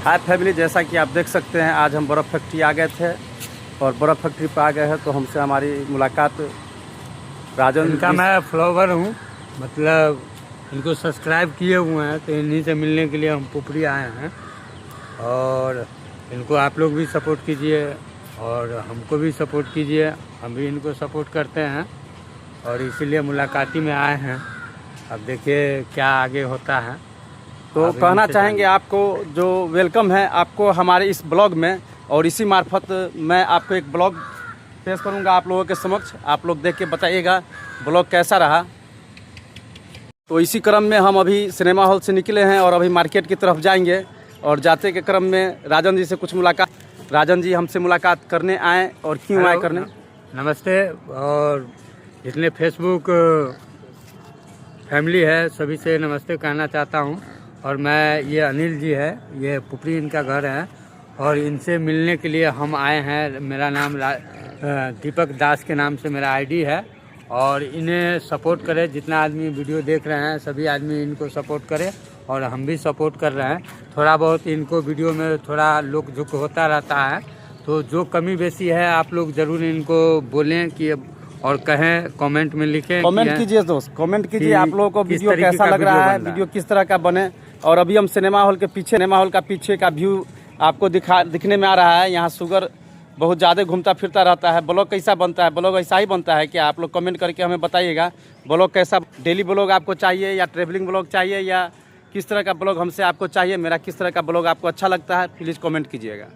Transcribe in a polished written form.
हाय family, जैसा कि आप देख सकते हैं आज हम बर्फ़ फैक्ट्री आ गए थे और बर्फ़ फैक्ट्री पर आ गए हैं तो हमसे हमारी मुलाकात राजन इनका मैं फ्लोवर हूँ, मतलब इनको सब्सक्राइब किए हुए हैं तो इन्हीं से मिलने के लिए हम पुपरी आए हैं। और इनको आप लोग भी सपोर्ट कीजिए और हमको भी सपोर्ट कीजिए, हम भी इनको सपोर्ट करते हैं और इसीलिए मुलाकाती में आए हैं। अब देखिए क्या आगे होता है। तो कहना चाहेंगे आपको जो वेलकम है आपको हमारे इस ब्लॉग में, और इसी मार्फत मैं आपको एक ब्लॉग पेश करूंगा आप लोगों के समक्ष। आप लोग देख के बताइएगा ब्लॉग कैसा रहा। तो इसी क्रम में हम अभी सिनेमा हॉल से निकले हैं और अभी मार्केट की तरफ जाएंगे और जाते के क्रम में राजन जी से कुछ मुलाकात। राजन जी हमसे मुलाकात करने आए और क्यों आए करने? नमस्ते। और जितने फेसबुक फैमिली है सभी से नमस्ते कहना चाहता हूँ। और मैं ये अनिल जी है, ये पुपरी इनका घर है और इनसे मिलने के लिए हम आए हैं। मेरा नाम दीपक दास के नाम से मेरा आईडी है और इन्हें सपोर्ट करें। जितना आदमी वीडियो देख रहे हैं सभी आदमी इनको सपोर्ट करें और हम भी सपोर्ट कर रहे हैं। थोड़ा बहुत इनको वीडियो में थोड़ा लोग झुक होता रहता है, तो जो कमी बेसी है आप लोग ज़रूर इनको बोलें कि और कहें, कमेंट में लिखें। कमेंट कीजिए दोस्त, कमेंट कीजिए आप लोगों को वीडियो कैसा लग रहा है, वीडियो किस तरह का बने। और अभी हम सिनेमा हॉल का पीछे का व्यू आपको दिखने में आ रहा है। यहाँ शुगर बहुत ज़्यादा घूमता फिरता रहता है। ब्लॉग कैसा बनता है? ब्लॉग ऐसा ही बनता है कि आप लोग कमेंट करके हमें बताइएगा ब्लॉग कैसा, डेली ब्लॉग आपको चाहिए या ट्रैवलिंग ब्लॉग चाहिए या किस तरह का ब्लॉग हमसे आपको चाहिए। मेरा किस तरह का ब्लॉग आपको अच्छा लगता है प्लीज़ कमेंट कीजिएगा।